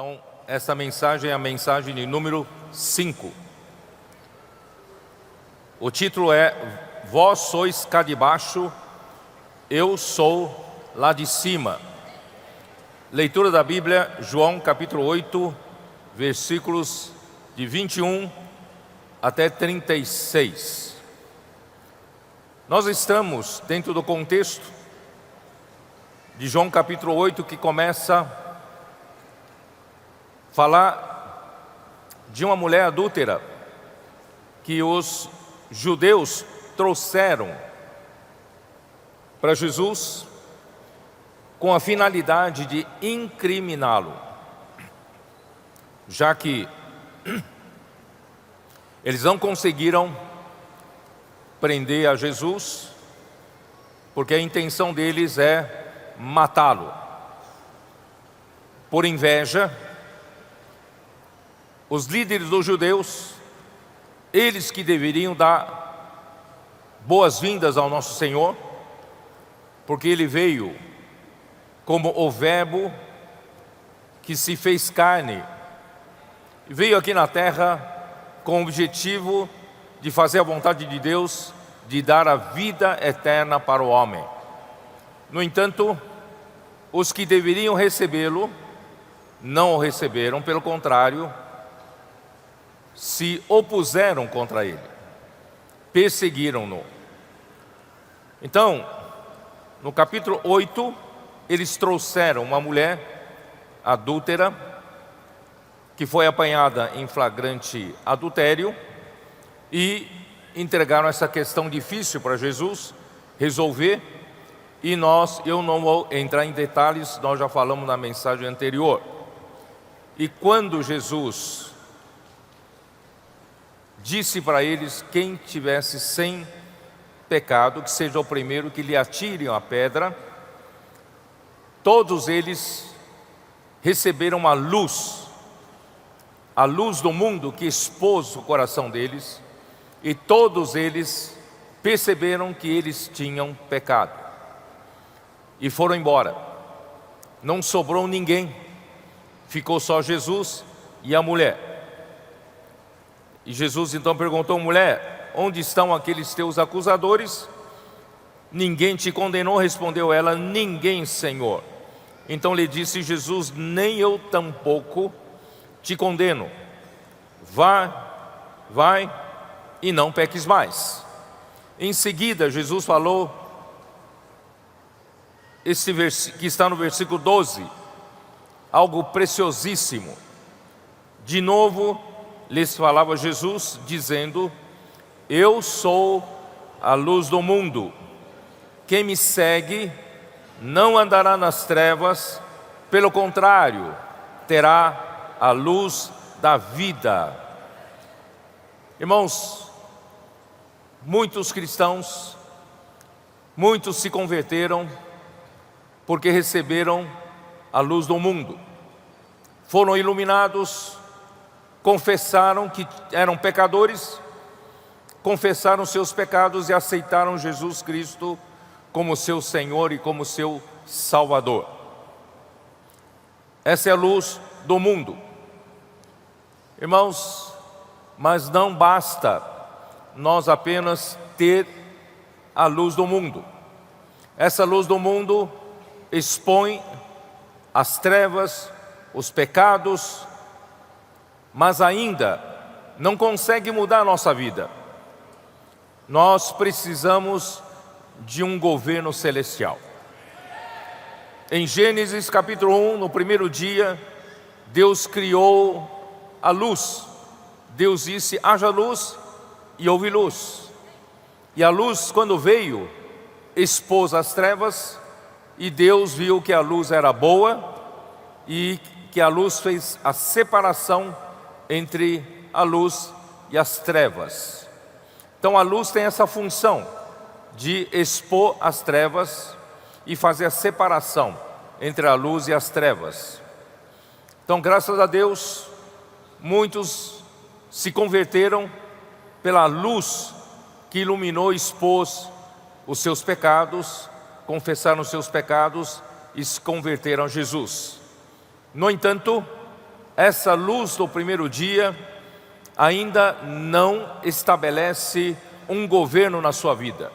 Então, essa mensagem é a mensagem de número 5. O título é: Vós sois cá de baixo, eu sou lá de cima. Leitura da Bíblia, João capítulo 8, versículos de 21 até 36. Nós estamos dentro do contexto de João capítulo 8, que começa a falar de uma mulher adúltera que os judeus trouxeram para Jesus com a finalidade de incriminá-lo, já que eles não conseguiram prender a Jesus, porque a intenção deles é matá-lo. Por inveja, os líderes dos judeus, eles que deveriam dar boas-vindas ao nosso Senhor, porque Ele veio como o Verbo que se fez carne, e veio aqui na terra com o objetivo de fazer a vontade de Deus, de dar a vida eterna para o homem. No entanto, os que deveriam recebê-lo, não o receberam, pelo contrário, se opuseram contra ele, perseguiram-no. Então, no capítulo 8, eles trouxeram uma mulher adúltera, que foi apanhada em flagrante adultério, e entregaram essa questão difícil para Jesus resolver. E eu não vou entrar em detalhes, nós já falamos na mensagem anterior. E quando Jesus disse para eles: quem tivesse sem pecado, que seja o primeiro que lhe atirem a pedra, todos eles receberam a luz do mundo que expôs o coração deles, e todos eles perceberam que eles tinham pecado e foram embora. Não sobrou ninguém, ficou só Jesus e a mulher. E Jesus então perguntou: mulher, onde estão aqueles teus acusadores? Ninguém te condenou? Respondeu ela: ninguém, Senhor. Então lhe disse Jesus: nem eu tampouco te condeno. Vai e não peques mais. Em seguida, Jesus falou esse que está no versículo 12, algo preciosíssimo. De novo lhes falava Jesus, dizendo: eu sou a luz do mundo. Quem me segue não andará nas trevas, pelo contrário, terá a luz da vida. Irmãos, muitos cristãos, muitos se converteram porque receberam a luz do mundo, foram iluminados, confessaram que eram pecadores, confessaram seus pecados e aceitaram Jesus Cristo como seu Senhor e como seu Salvador. Essa é a luz do mundo. Irmãos, mas não basta nós apenas ter a luz do mundo. Essa luz do mundo expõe as trevas, os pecados, mas ainda não consegue mudar a nossa vida. Nós precisamos de um governo celestial. Em Gênesis capítulo 1, no primeiro dia, Deus criou a luz. Deus disse: haja luz, e houve luz. E a luz, quando veio, expôs as trevas, e Deus viu que a luz era boa, e que a luz fez a separação entre a luz e as trevas. Então a luz tem essa função de expor as trevas e fazer a separação entre a luz e as trevas. Então, graças a Deus, muitos se converteram pela luz que iluminou e expôs os seus pecados, confessaram os seus pecados e se converteram a Jesus. No entanto, essa luz do primeiro dia ainda não estabelece um governo na sua vida.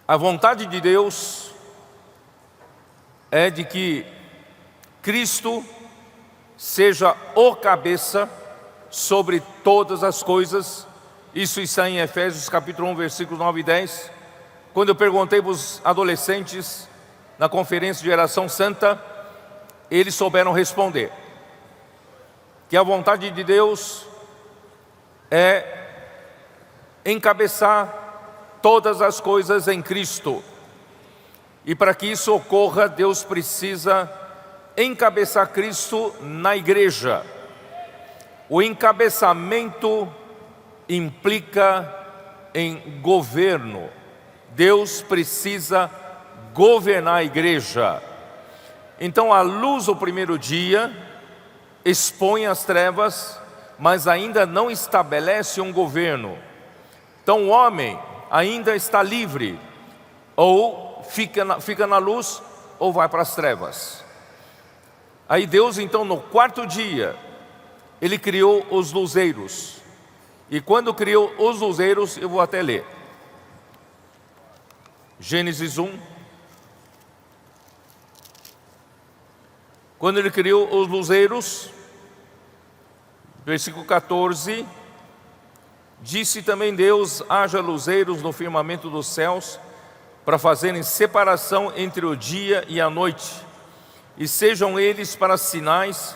A vontade de Deus é de que Cristo seja o cabeça sobre todas as coisas. Isso está em Efésios capítulo 1, versículos 9 e 10. Quando eu perguntei para os adolescentes na conferência de Geração Santa, eles souberam responder que a vontade de Deus é encabeçar todas as coisas em Cristo. E para que isso ocorra, Deus precisa encabeçar Cristo na igreja. O encabeçamento implica em governo. Deus precisa governar a igreja. Então a luz do primeiro dia expõe as trevas, mas ainda não estabelece um governo. Então o homem ainda está livre, ou fica na luz, ou vai para as trevas. Aí Deus então no quarto dia, Ele criou os luzeiros. E quando criou os luzeiros, eu vou até ler. Gênesis 1. Quando Ele criou os luzeiros, versículo 14, disse também Deus: haja luzeiros no firmamento dos céus, para fazerem separação entre o dia e a noite, e sejam eles para sinais,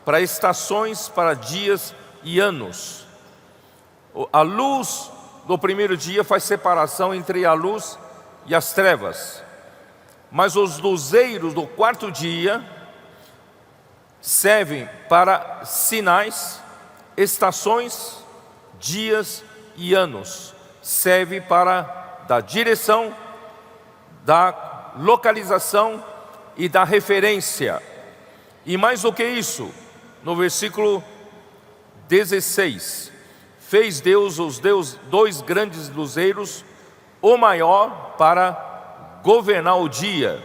para estações, para dias e anos. A luz do primeiro dia faz separação entre a luz e as trevas, mas os luzeiros do quarto dia servem para sinais, estações, dias e anos. Serve para dar direção, da localização e da referência. E mais do que isso, no versículo 16, fez Deus os dois grandes luzeiros, o maior para governar o dia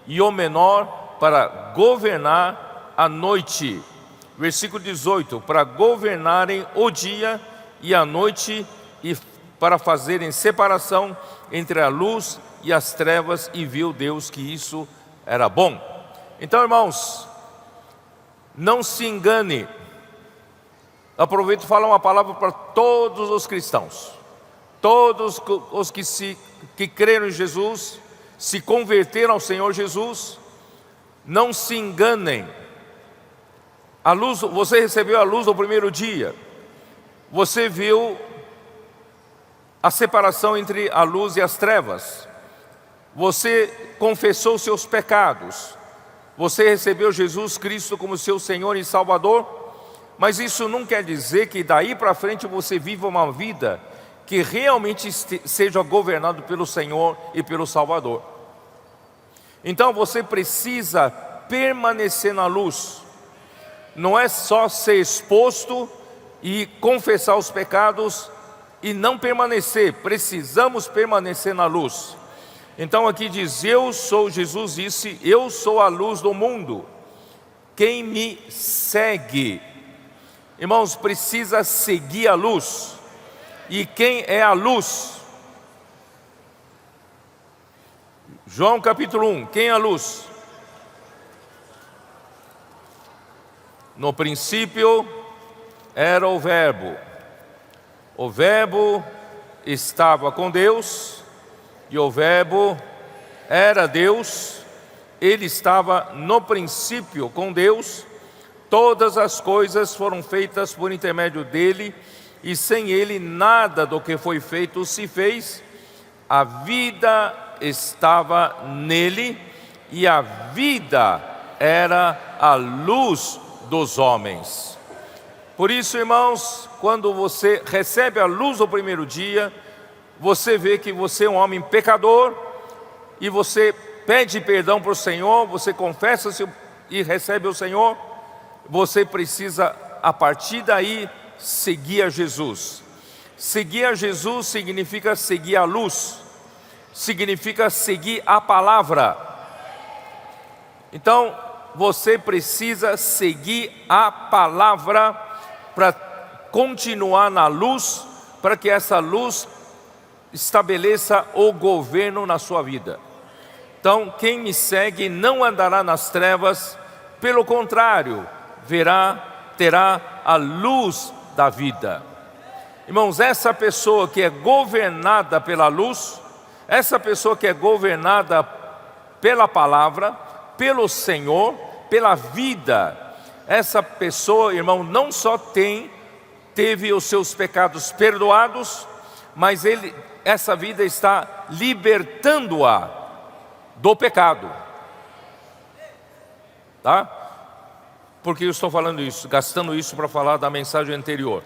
e o menor para governar a noite. Versículo 18, para governarem o dia e a noite, e para fazerem separação entre a luz e as trevas, e viu Deus que isso era bom. Então, irmãos, não se engane. Aproveito e falo uma palavra para todos os cristãos, todos os que creram em Jesus, se converteram ao Senhor Jesus. Não se enganem. A luz, você recebeu a luz do primeiro dia, você viu a separação entre a luz e as trevas, você confessou seus pecados, você recebeu Jesus Cristo como seu Senhor e Salvador, mas isso não quer dizer que daí para frente você viva uma vida que realmente seja governado pelo Senhor e pelo Salvador. Então você precisa permanecer na luz. Não é só ser exposto e confessar os pecados e não permanecer. Precisamos permanecer na luz. Então aqui diz: eu sou, Jesus disse, eu sou a luz do mundo. Quem me segue, irmãos, precisa seguir a luz. E quem é a luz? João capítulo 1, quem é a luz? No princípio era o Verbo estava com Deus, e o Verbo era Deus. Ele estava no princípio com Deus. Todas as coisas foram feitas por intermédio dele, e sem ele nada do que foi feito se fez. A vida estava nele, e a vida era a luz dos homens. Por isso, irmãos, quando você recebe a luz do primeiro dia, você vê que você é um homem pecador, e você pede perdão para o Senhor, você confessa e recebe o Senhor. Você precisa, a partir daí, seguir a Jesus. Seguir a Jesus significa seguir a luz, significa seguir a palavra. Então, você precisa seguir a palavra para continuar na luz, para que essa luz estabeleça o governo na sua vida. Então, quem me segue não andará nas trevas, pelo contrário, terá a luz da vida. Irmãos, essa pessoa que é governada pela luz, essa pessoa que é governada pela palavra, pelo Senhor, pela vida, essa pessoa, irmão, não só teve os seus pecados perdoados, mas essa vida está libertando-a do pecado. Tá? Por que eu estou falando isso? Gastando isso para falar da mensagem anterior.